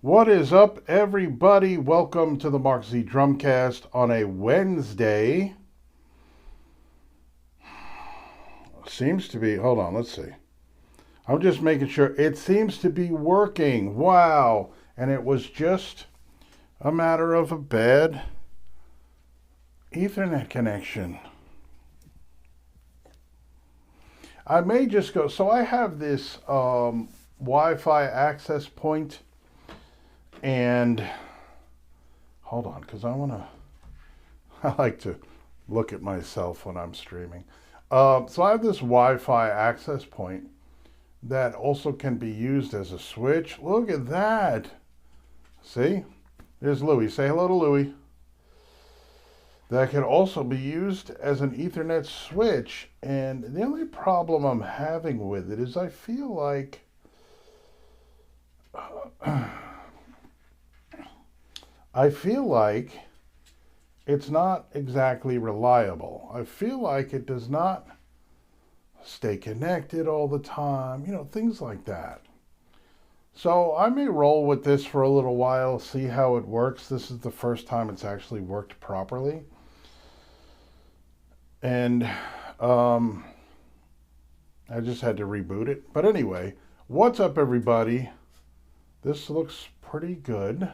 What is up, everybody? Welcome to the Mark Z Drumcast on a Wednesday. Seems to be, hold on, let's see. I'm just making sure it seems to be working. Wow. And it was just a matter of a bad Ethernet connection. I may just go, so I have this Wi-Fi access point, and hold on, because I like to look at myself when I'm streaming. So I have this Wi-Fi access point that also can be used as a switch. Look at that. See? There's Louie. Say hello to Louie. That can also be used as an Ethernet switch. And the only problem I'm having with it is I feel like it's not exactly reliable. I feel like it does not stay connected all the time, things like that. So I may roll with this for a little while, see how it works. This is the first time it's actually worked properly. And I just had to reboot it. But anyway, what's up, everybody? This looks pretty good.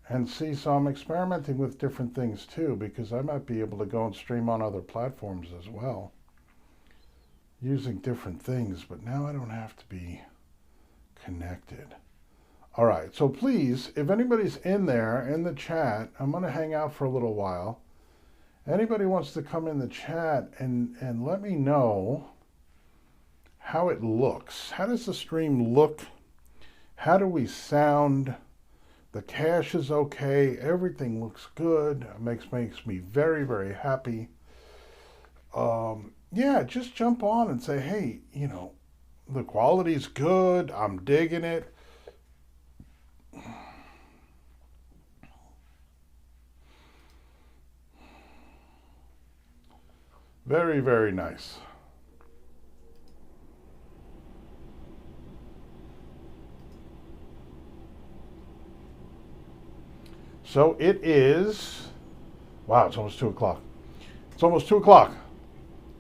And see, so I'm experimenting with different things too, because I might be able to go and stream on other platforms as well, using different things, but now I don't have to be connected. All right, so please, if anybody's in there in the chat, I'm going to hang out for a little while. Anybody wants to come in the chat and let me know how it looks. How does the stream look? How do we sound? The cache is okay. Everything looks good. It makes me very, very happy. Yeah, just jump on and say, hey, the quality's good. I'm digging it. Very, very nice. So it is, wow, it's almost 2 o'clock. It's almost 2 o'clock.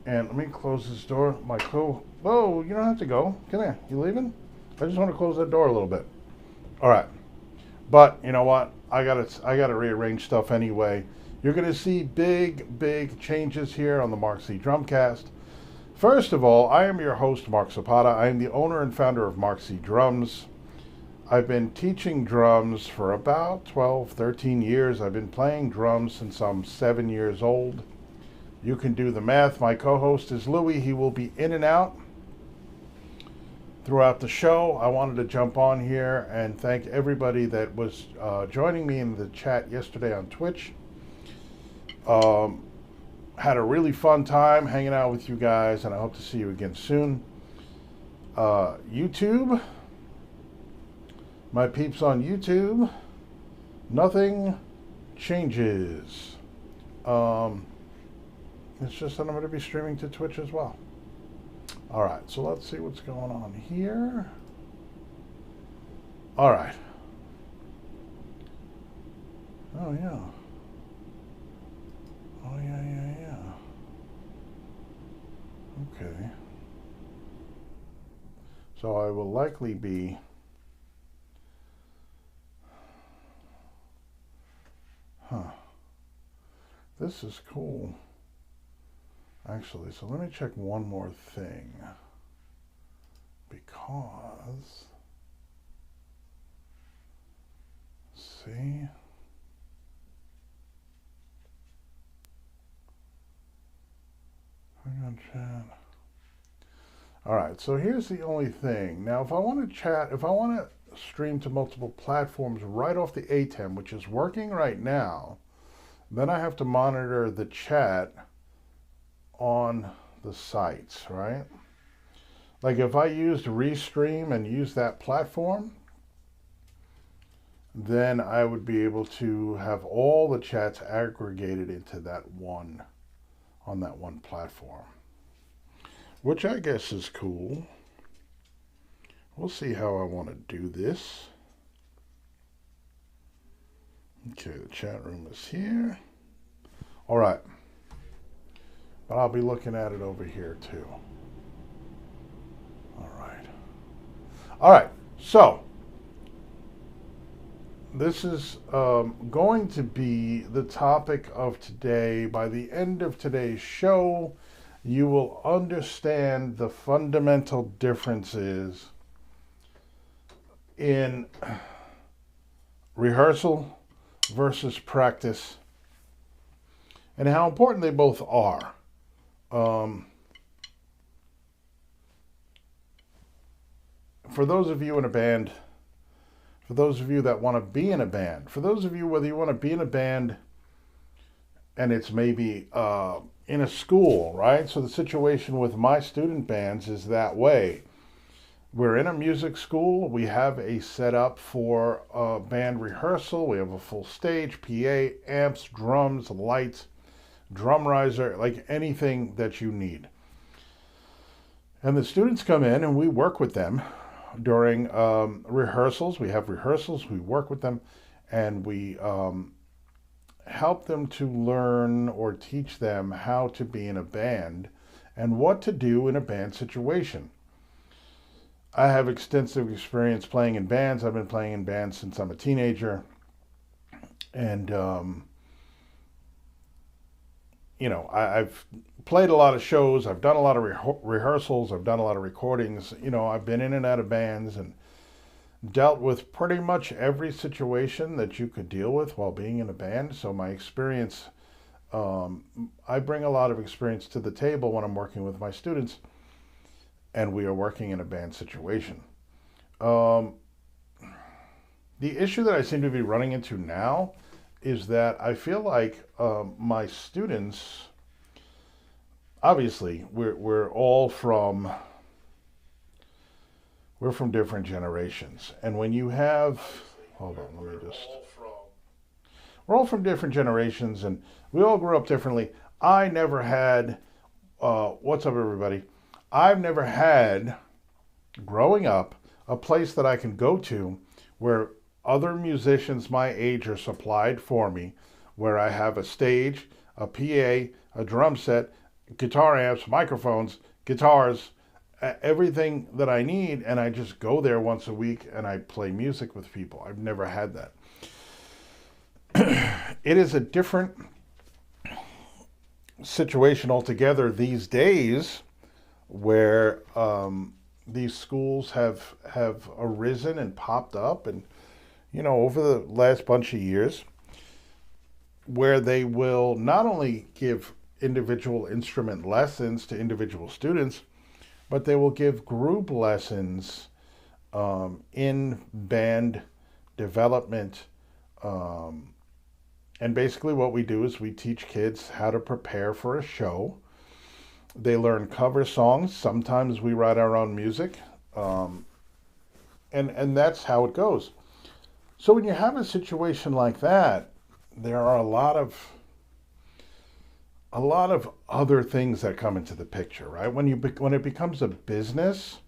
And let me close this door. Whoa, you don't have to go. Come here. You leaving? I just want to close that door a little bit. All right. But you know what? I gotta rearrange stuff anyway. You're gonna see big changes here on the Mark Z Drumcast. First of all, I am your host, Mark Zapata. I am the owner and founder of Mark Z Drums. I've been teaching drums for about 12, 13 years. I've been playing drums since I'm 7 years old. You can do the math. My co-host is Louie. He will be in and out throughout the show. I wanted to jump on here and thank everybody that was joining me in the chat yesterday on Twitch. Had a really fun time hanging out with you guys, and I hope to see you again soon. YouTube, my peeps on YouTube, nothing changes. It's just that I'm going to be streaming to Twitch as well. All right, so let's see what's going on here. All right. Oh, yeah. Oh, yeah. Okay. So I will likely be... This is cool. Actually, so let me check one more thing. Because... See? Hang on, chat. All right, so here's the only thing. Now, if I want to stream to multiple platforms right off the ATEM, which is working right now, then I have to monitor the chat on the sites, right? Like if I used Restream and used that platform, then I would be able to have all the chats aggregated into that one, on that one platform, which I guess is cool. We'll see how I want to do this. Okay, the chat room is here. All right. But I'll be looking at it over here too. All right. All right. So, this is going to be the topic of today. By the end of today's show, you will understand the fundamental differences in rehearsal versus practice and how important they both are. For those of you in a band, for those of you that want to be in a band, for those of you whether you want to be in a band and it's maybe in a school, right? So the situation with my student bands is that way. We're in a music school. We have a setup for a band rehearsal. We have a full stage, PA, amps, drums, lights, drum riser, like anything that you need. And the students come in and we work with them during rehearsals. We have rehearsals, we work with them, and we help them to learn or teach them how to be in a band and what to do in a band situation. I have extensive experience playing in bands. I've been playing in bands since I'm a teenager. And, I've played a lot of shows. I've done a lot of rehearsals. I've done a lot of recordings. I've been in and out of bands and dealt with pretty much every situation that you could deal with while being in a band. So my experience, I bring a lot of experience to the table when I'm working with my students and we are working in a band situation. The issue that I seem to be running into now is that I feel like my students, obviously, we're from different generations, and when you have, hold on, we're all from different generations, and we all grew up differently. I never had, what's up, everybody? I've never had, growing up, a place that I can go to where other musicians my age are supplied for me, where I have a stage, a PA, a drum set, guitar amps, microphones, guitars, everything that I need, and I just go there once a week and I play music with people. I've never had that. It is a different situation altogether these days where these schools have arisen and popped up and over the last bunch of years, where they will not only give individual instrument lessons to individual students, but they will give group lessons in band development. And basically what we do is we teach kids how to prepare for a show. They learn cover songs. Sometimes we write our own music. And that's how it goes. So when you have a situation like that, there are a lot of other things that come into the picture, right? When it becomes a business,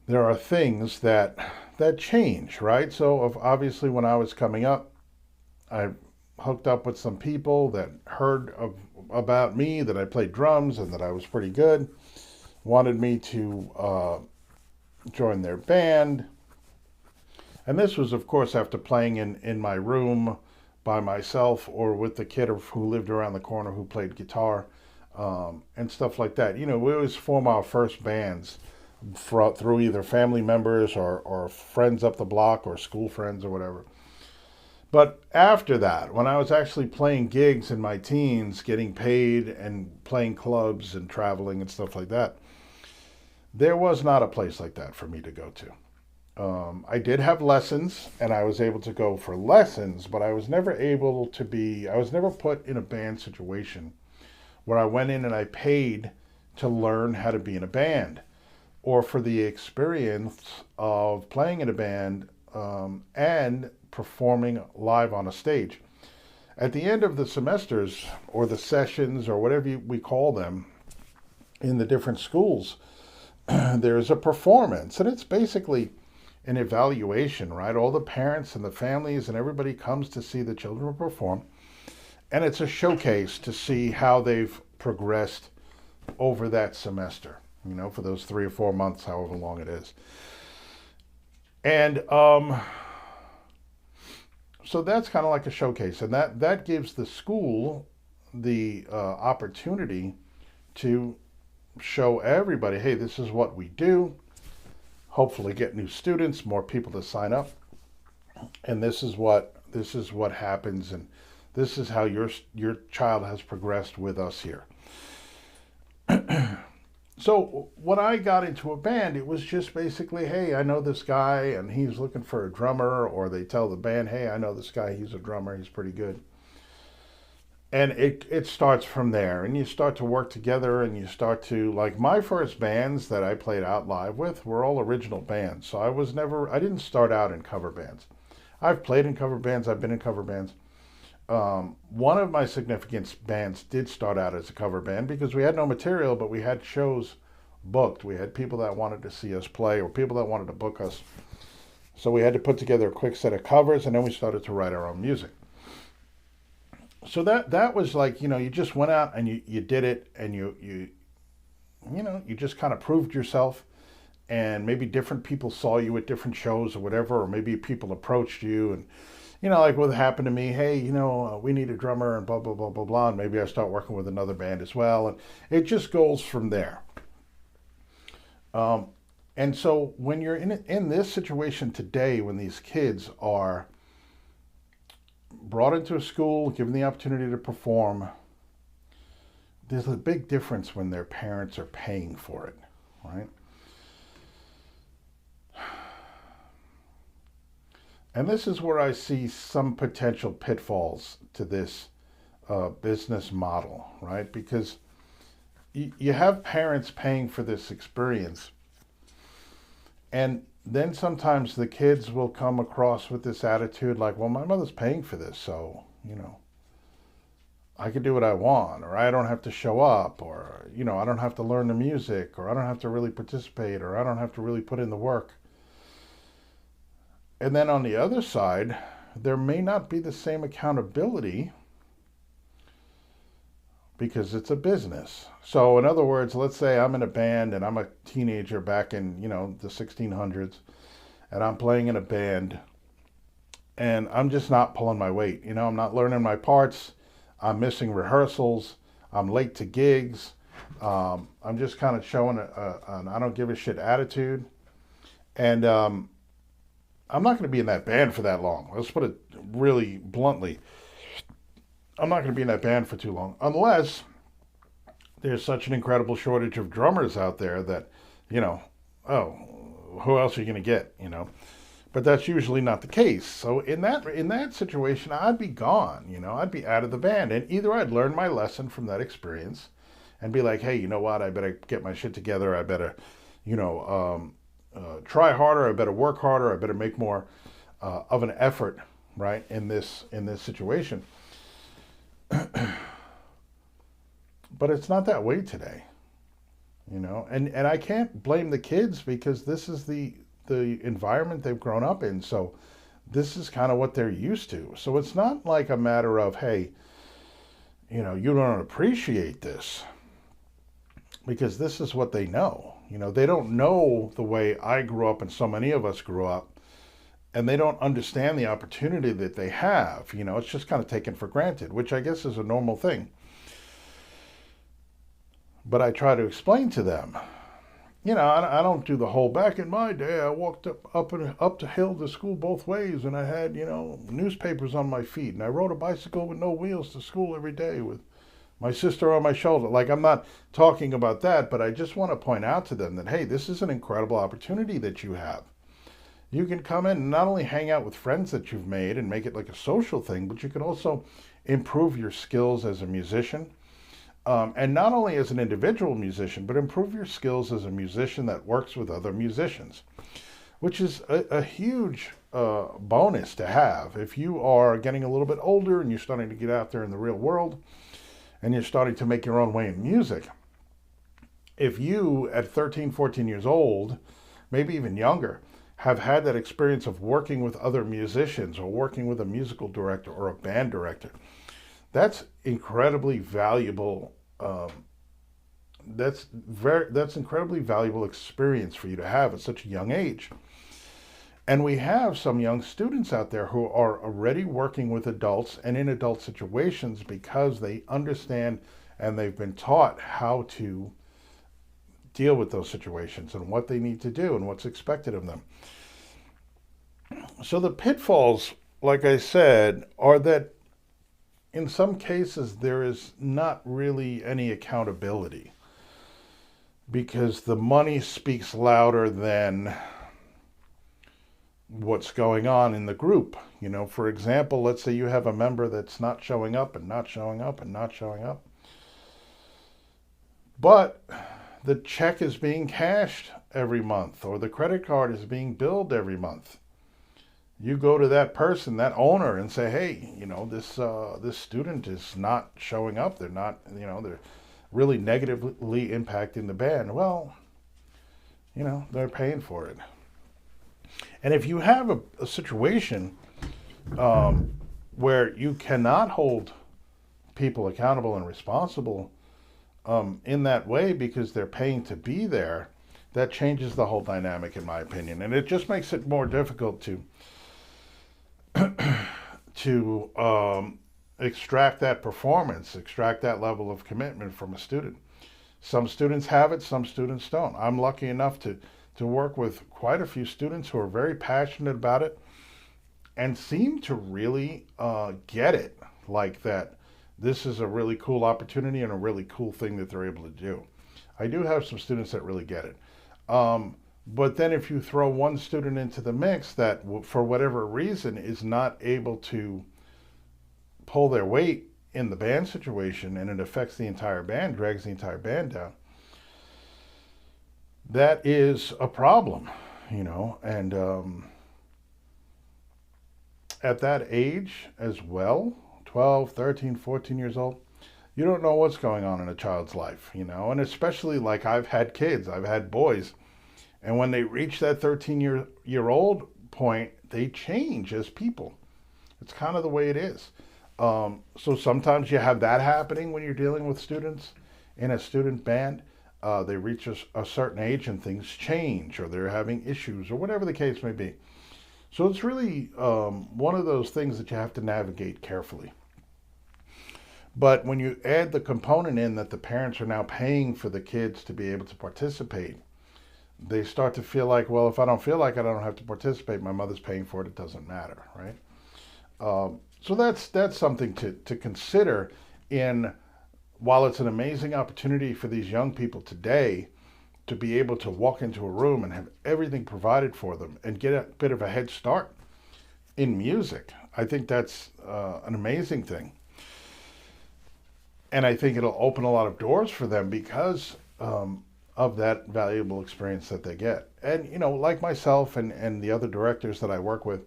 there are things that change, right? So obviously when I was coming up, I hooked up with some people that heard about me, that I played drums and that I was pretty good, wanted me to join their band. And this was, of course, after playing in my room by myself or with the kid who lived around the corner who played guitar and stuff like that. We always form our first bands through either family members or friends up the block or school friends or whatever. But after that, when I was actually playing gigs in my teens, getting paid and playing clubs and traveling and stuff like that, there was not a place like that for me to go to. I did have lessons and I was able to go for lessons, but I was never put in a band situation where I went in and I paid to learn how to be in a band or for the experience of playing in a band and performing live on a stage. At the end of the semesters or the sessions or whatever we call them in the different schools, there's a performance, and it's basically an evaluation, right? All the parents and the families and everybody comes to see the children perform. And it's a showcase to see how they've progressed over that semester, for those 3 or 4 months, however long it is. And so that's kind of like a showcase. And that gives the school the opportunity to show everybody, hey, this is what we do. Hopefully get new students, more people to sign up. And this is what happens, and this is how your child has progressed with us here. So when I got into a band, it was just basically, hey, I know this guy and he's looking for a drummer, or they tell the band, hey, I know this guy, he's a drummer, he's pretty good. And it starts from there, and you start to work together, and you start to, like, my first bands that I played out live with were all original bands. So I didn't start out in cover bands. I've played in cover bands, I've been in cover bands. One of my significant bands did start out as a cover band because we had no material, but we had shows booked. We had people that wanted to see us play, or people that wanted to book us. So we had to put together a quick set of covers, and then we started to write our own music. So that was like, you just went out and you did it, and you just kind of proved yourself, and maybe different people saw you at different shows or whatever, or maybe people approached you, and like what happened to me, hey, we need a drummer and blah, blah, blah, blah, blah. And maybe I start working with another band as well. And it just goes from there. And so when you're in this situation today, when these kids are brought into a school, given the opportunity to perform, there's a big difference when their parents are paying for it, right? And this is where I see some potential pitfalls to this business model, right? Because you have parents paying for this experience, and then sometimes the kids will come across with this attitude like, well, my mother's paying for this, so, I can do what I want, or I don't have to show up, or, I don't have to learn the music, or I don't have to really participate, or I don't have to really put in the work. And then on the other side, there may not be the same accountability because it's a business. So in other words, let's say I'm in a band and I'm a teenager back in, the 1600s, and I'm playing in a band and I'm just not pulling my weight. I'm not learning my parts. I'm missing rehearsals. I'm late to gigs. I'm just kind of showing an I don't give a shit attitude. And I'm not going to be in that band for that long. Let's put it really bluntly. I'm not going to be in that band for too long, unless there's such an incredible shortage of drummers out there that, who else are you going to get, But that's usually not the case. So in that situation, I'd be gone, I'd be out of the band. And either I'd learn my lesson from that experience and be like, hey, you know what? I better get my shit together. I better, try harder. I better work harder. I better make more of an effort, right, in this situation. But it's not that way today, and I can't blame the kids because this is the environment they've grown up in. So this is kind of what they're used to. So it's not like a matter of, hey, you don't appreciate this, because this is what they know. They don't know the way I grew up and so many of us grew up, and they don't understand the opportunity that they have. It's just kind of taken for granted, which I guess is a normal thing. But I try to explain to them, I don't do the whole, back in my day, I walked up the hill to school both ways, and I had, newspapers on my feet, and I rode a bicycle with no wheels to school every day with my sister on my shoulder. Like, I'm not talking about that, but I just want to point out to them that, hey, this is an incredible opportunity that you have. You can come in and not only hang out with friends that you've made and make it like a social thing, but you can also improve your skills as a musician. And not only as an individual musician, but improve your skills as a musician that works with other musicians, which is a huge bonus to have. If you are getting a little bit older and you're starting to get out there in the real world and you're starting to make your own way in music, if you, at 13, 14 years old, maybe even younger, have had that experience of working with other musicians or working with a musical director or a band director. That's incredibly valuable. That's incredibly valuable experience for you to have at such a young age. And we have some young students out there who are already working with adults and in adult situations because they understand and they've been taught how to deal with those situations and what they need to do and what's expected of them. So the pitfalls, like I said, are that in some cases there is not really any accountability because the money speaks louder than what's going on in the group. You know, for example, let's say you have a member that's not showing up and not showing up and not showing up, but the check is being cashed every month or the credit card is being billed every month. You go to that person, that owner, and say, hey, you know, this student is not showing up. They're not, you know, they're really negatively impacting the band. Well, you know, they're paying for it. And if you have a situation where you cannot hold people accountable and responsible in that way because they're paying to be there, that changes the whole dynamic, in my opinion. And it just makes it more difficult to extract that performance, extract that level of commitment from a student. Some students have it, some students don't. I'm lucky enough to work with quite a few students who are very passionate about it and seem to really get it, like that this is a really cool opportunity and a really cool thing that they're able to do. I do have some students that really get it. But then if you throw one student into the mix that, for whatever reason, is not able to pull their weight in the band situation and it affects the entire band, drags the entire band down, that is a problem, you know. And at that age as well, 12, 13, 14 years old, you don't know what's going on in a child's life, you know. And especially, like, I've had kids, I've had boys, and when they reach that 13-year-old point, they change as people. It's kind of the way it is. So sometimes you have that happening when you're dealing with students in a student band. They reach a certain age and things change, or they're having issues, or whatever the case may be. So it's really one of those things that you have to navigate carefully. But when you add the component in that the parents are now paying for the kids to be able to participate, they start to feel like, well, if I don't feel like it, I don't have to participate. My mother's paying for it. It doesn't matter, right? So that's something to consider in, while it's an amazing opportunity for these young people today to be able to walk into a room and have everything provided for them and get a bit of a head start in music. I think that's an amazing thing. And I think it'll open a lot of doors for them because of that valuable experience that they get. And, you know, like myself and the other directors that I work with,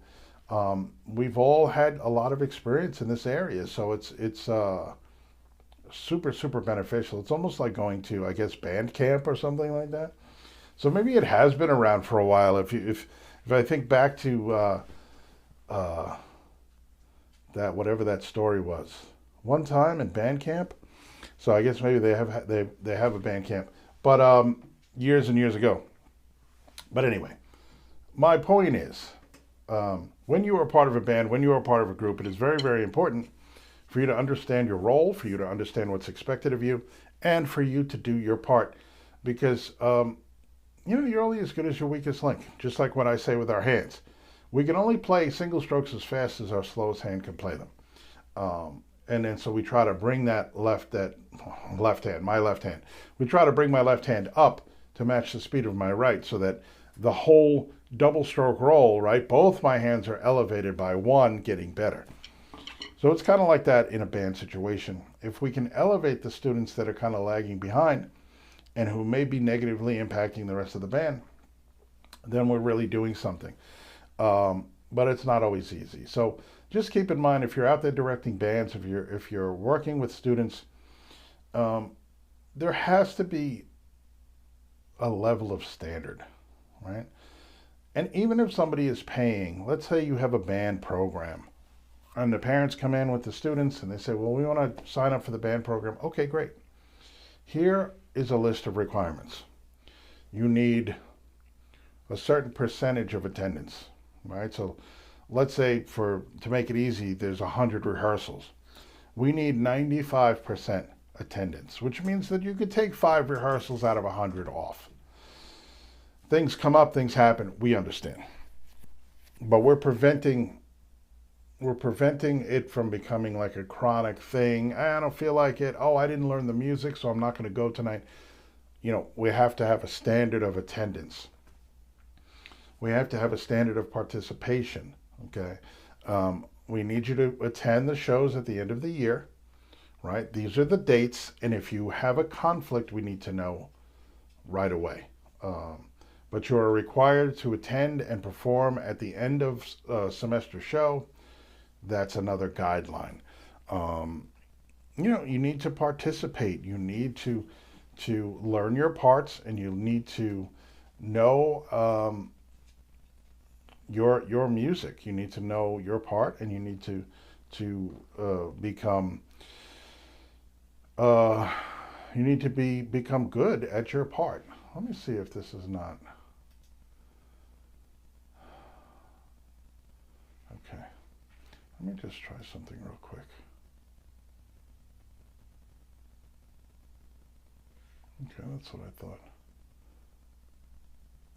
we've all had a lot of experience in this area. So it's super, super beneficial. It's almost like going to, I guess, band camp or something like that. So maybe it has been around for a while. If I think back to that, whatever that story was, one time in band camp. So I guess maybe they have a band camp, but years and years ago. But anyway, my point is, when you are part of a band, when you are part of a group, it is very, very important for you to understand your role, for you to understand what's expected of you, and for you to do your part. Because, you know, you're only as good as your weakest link. Just like what I say with our hands. We can only play single strokes as fast as our slowest hand can play them. And then so we try to bring my left hand. We try to bring my left hand up to match the speed of my right so that the whole double stroke roll, right, both my hands are elevated by one getting better. So it's kind of like that in a band situation. If we can elevate the students that are kind of lagging behind and who may be negatively impacting the rest of the band, then we're really doing something. But it's not always easy. So just keep in mind, if you're out there directing bands, if you're working with students, there has to be a level of standard, right? And even if somebody is paying, let's say you have a band program, and the parents come in with the students and they say, well, we want to sign up for the band program. Okay, great. Here is a list of requirements. You need a certain percentage of attendance, right? So let's say to make it easy, there's 100 rehearsals. We need 95% attendance, which means that you could take 5 rehearsals out of 100 off. Things come up, things happen, we understand. But we're preventing it from becoming like a chronic thing. I don't feel like it. Oh, I didn't learn the music, so I'm not going to go tonight. We have to have a standard of attendance. We have to have a standard of participation. Okay. We need you to attend the shows at the end of the year, right? These are the dates. And if you have a conflict, we need to know right away. But you are required to attend and perform at the end of semester show. That's another guideline. You need to participate. You need to learn your parts, and you need to know your music. You need to know your part, and you need to become become good at your part. Let me see if this is not okay. Let me just try something real quick. Okay, that's what I thought.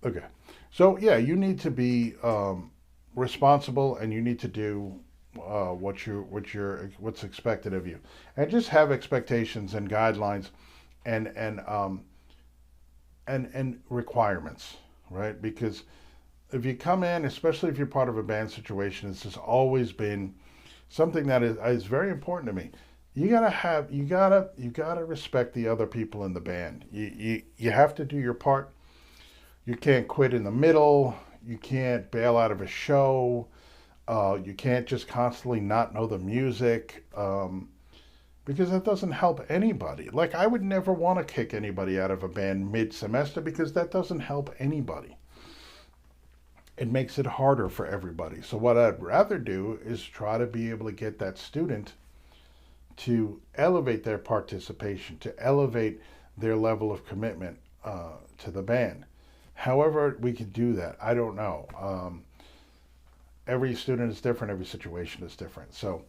Okay, so yeah, you need to be responsible, and you need to do what's expected of you, and just have expectations and guidelines, and requirements, right? Because if you come in, especially if you're part of a band situation, this has always been something that is very important to me. You gotta respect the other people in the band. You have to do your part. You can't quit in the middle. You can't bail out of a show. You can't just constantly not know the music, because that doesn't help anybody. Like, I would never want to kick anybody out of a band mid-semester, because that doesn't help anybody. It makes it harder for everybody. So what I'd rather do is try to be able to get that student to elevate their participation, to elevate their level of commitment to the band. However we could do that, I don't know. Every student is different, every situation is different. So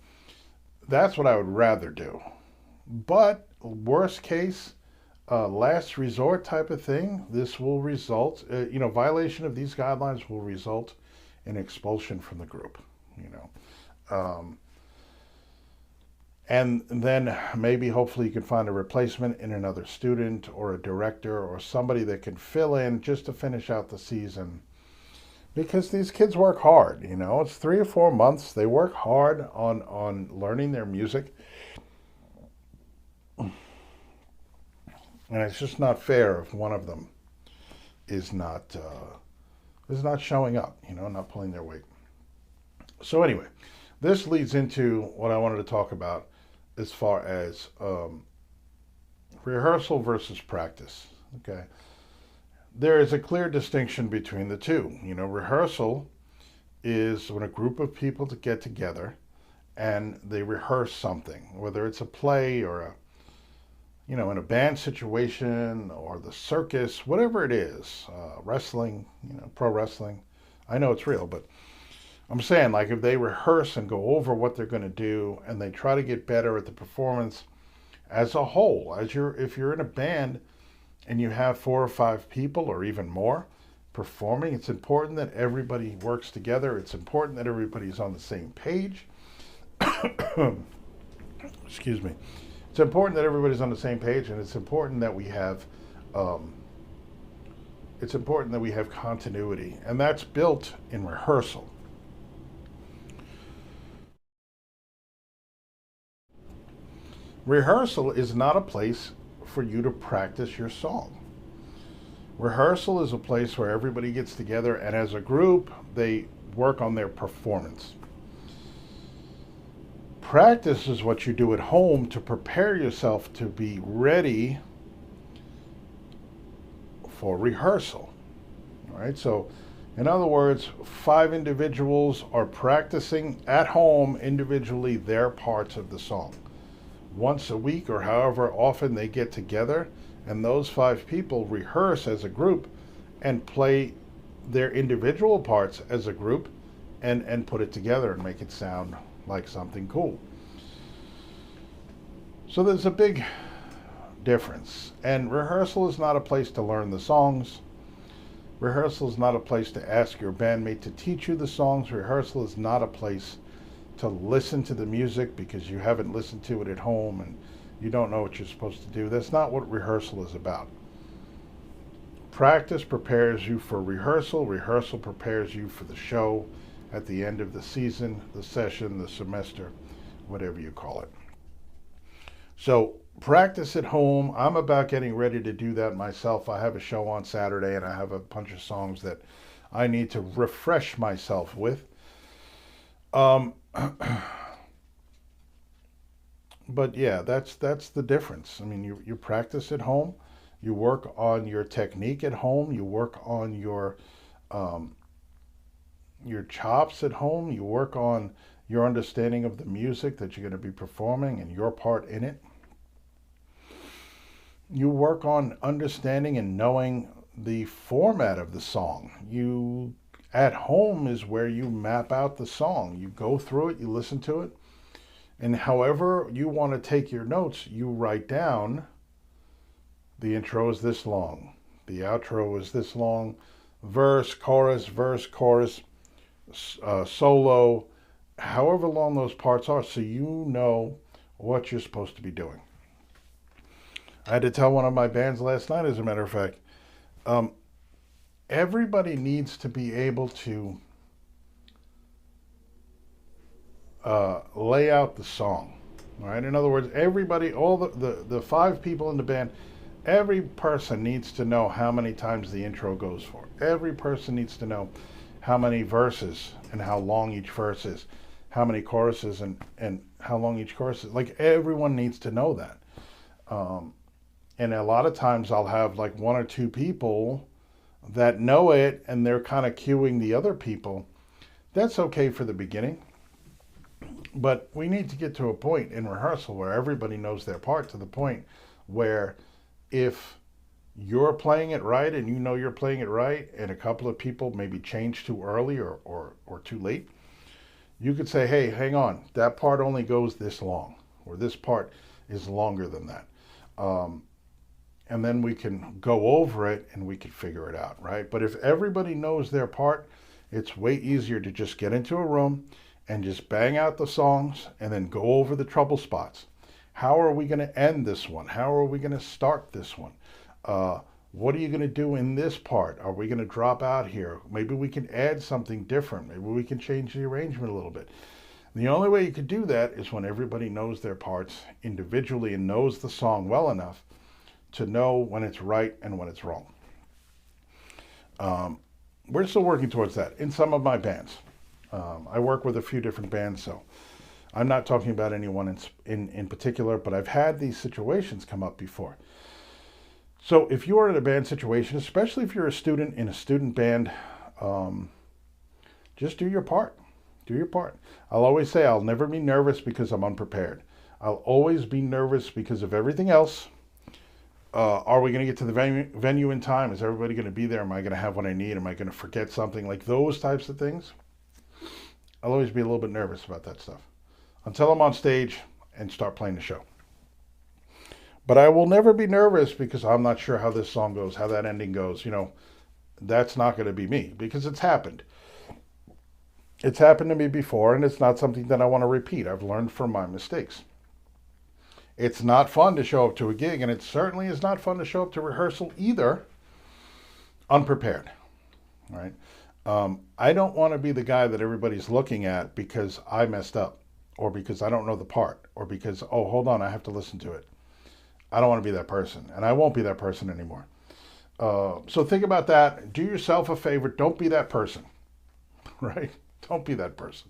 that's what I would rather do. But worst case, last resort type of thing, this will result, violation of these guidelines will result in expulsion from the group, and then maybe hopefully you can find a replacement in another student or a director or somebody that can fill in just to finish out the season. Because these kids work hard, it's 3 or 4 months. They work hard on learning their music. And it's just not fair if one of them is not showing up, not pulling their weight. So anyway, this leads into what I wanted to talk about as far as rehearsal versus practice. Okay. There is a clear distinction between the two. Rehearsal is when a group of people to get together and they rehearse something, whether it's a play or in a band situation or the circus, whatever it is, wrestling, pro wrestling. I know it's real, but I'm saying, like, if they rehearse and go over what they're going to do and they try to get better at the performance as a whole, if you're in a band and you have 4 or 5 people or even more performing, it's important that everybody works together. It's important that everybody's on the same page. Excuse me. It's important that everybody's on the same page, and it's important that we have continuity, and that's built in rehearsal. Rehearsal is not a place for you to practice your song. Rehearsal is a place where everybody gets together and as a group they work on their performance. Practice is what you do at home to prepare yourself to be ready for rehearsal. All right? So In other words, 5 individuals are practicing at home individually their parts of the song. Once a week or however often they get together, and those 5 people rehearse as a group and play their individual parts as a group and put it together and make it sound like something cool. So there's a big difference. And rehearsal is not a place to learn the songs. Rehearsal is not a place to ask your bandmate to teach you the songs. Rehearsal is not a place to listen to the music because you haven't listened to it at home and you don't know what you're supposed to do. That's not what rehearsal is about. Practice prepares you for rehearsal. Rehearsal prepares you for the show at the end of the season, the session, the semester, whatever you call it. So practice at home. I'm about getting ready to do that myself. I have a show on Saturday and I have a bunch of songs that I need to refresh myself with. But yeah, that's the difference. I mean, you practice at home, you work on your technique at home, you work on your chops at home, you work on your understanding of the music that you're going to be performing and your part in it. You work on understanding and knowing the format of the song. You at home is where you map out the song. You go through it, you listen to it, and however you want to take your notes, you write down the intro is this long, the outro is this long, verse, chorus, solo, however long those parts are, so you know what you're supposed to be doing. I had to tell one of my bands last night, as a matter of fact, everybody needs to be able to lay out the song, right? In other words, everybody, all the 5 people in the band, every person needs to know how many times the intro goes for. Every person needs to know how many verses and how long each verse is, how many choruses and how long each chorus is. Like, everyone needs to know that. And a lot of times I'll have like 1 or 2 people that know it and they're kind of cueing the other people. That's okay for the beginning. But we need to get to a point in rehearsal where everybody knows their part, to the point where if you're playing it right and you know you're playing it right and a couple of people maybe change too early or too late, you could say, hey, hang on, that part only goes this long, or this part is longer than that. And then we can go over it and we can figure it out, right? But if everybody knows their part, it's way easier to just get into a room and just bang out the songs and then go over the trouble spots. How are we going to end this one? How are we going to start this one? What are you going to do in this part? Are we going to drop out here? Maybe we can add something different. Maybe we can change the arrangement a little bit. The only way you could do that is when everybody knows their parts individually and knows the song well enough to know when it's right and when it's wrong. We're still working towards that in some of my bands. I work with a few different bands, so I'm not talking about anyone in particular, but I've had these situations come up before. So if you are in a band situation, especially if you're a student in a student band, just do your part. Do your part. I'll always say I'll never be nervous because I'm unprepared. I'll always be nervous because of everything else. Are we going to get to the venue in time? Is everybody going to be there? Am I going to have what I need? Am I going to forget something? Like those types of things. I'll always be a little bit nervous about that stuff until I'm on stage and start playing the show. But I will never be nervous because I'm not sure how this song goes, how that ending goes. You know, that's not going to be me because it's happened. It's happened to me before, and it's not something that I want to repeat. I've learned from my mistakes. It's not fun to show up to a gig, and it certainly is not fun to show up to rehearsal either unprepared, right? I don't want to be the guy that everybody's looking at because I messed up, or because I don't know the part, or because, oh, hold on, I have to listen to it. I don't want to be that person, and I won't be that person anymore. So think about that. Do yourself a favor. Don't be that person, right? Don't be that person.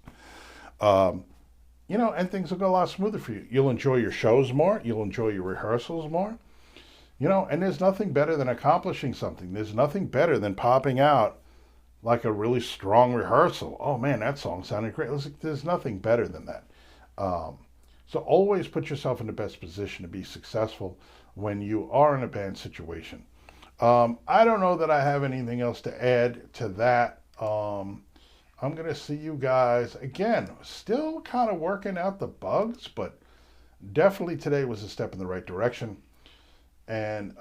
You know, and things will go a lot smoother for you. You'll enjoy your shows more. You'll enjoy your rehearsals more. You know, and there's nothing better than accomplishing something. There's nothing better than popping out like a really strong rehearsal. Oh man, that song sounded great. There's nothing better than that. Um, so always put yourself in the best position to be successful when you are in a band situation. I don't know that I have anything else to add to that. I'm going to see you guys again. Still kind of working out the bugs, but definitely today was a step in the right direction. And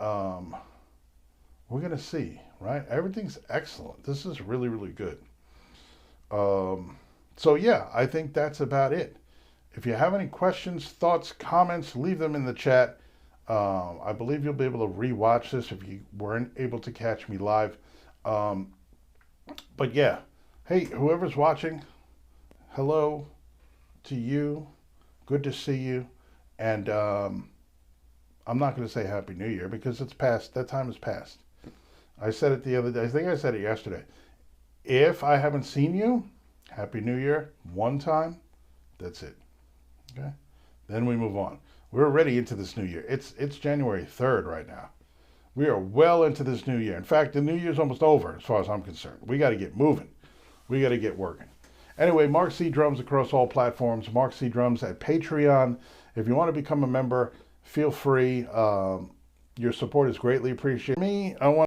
we're going to see, right? Everything's excellent. This is really, really good. So, yeah, I think that's about it. If you have any questions, thoughts, comments, leave them in the chat. I believe you'll be able to rewatch this if you weren't able to catch me live. Um, but yeah, hey, whoever's watching, hello to you. Good to see you. And I'm not going to say Happy New Year because it's past. That time is past. I said it the other day. I think I said it yesterday. If I haven't seen you, Happy New Year one time. That's it. Okay. Then we move on. We're already into this new year. It's January 3rd right now. We are well into this new year. In fact, the new year's almost over as far as I'm concerned. We got to get moving. We got to get working. Anyway, Mark Z Drums across all platforms. Mark Z Drums at Patreon. If you want to become a member, feel free. Your support is greatly appreciated. Me, I want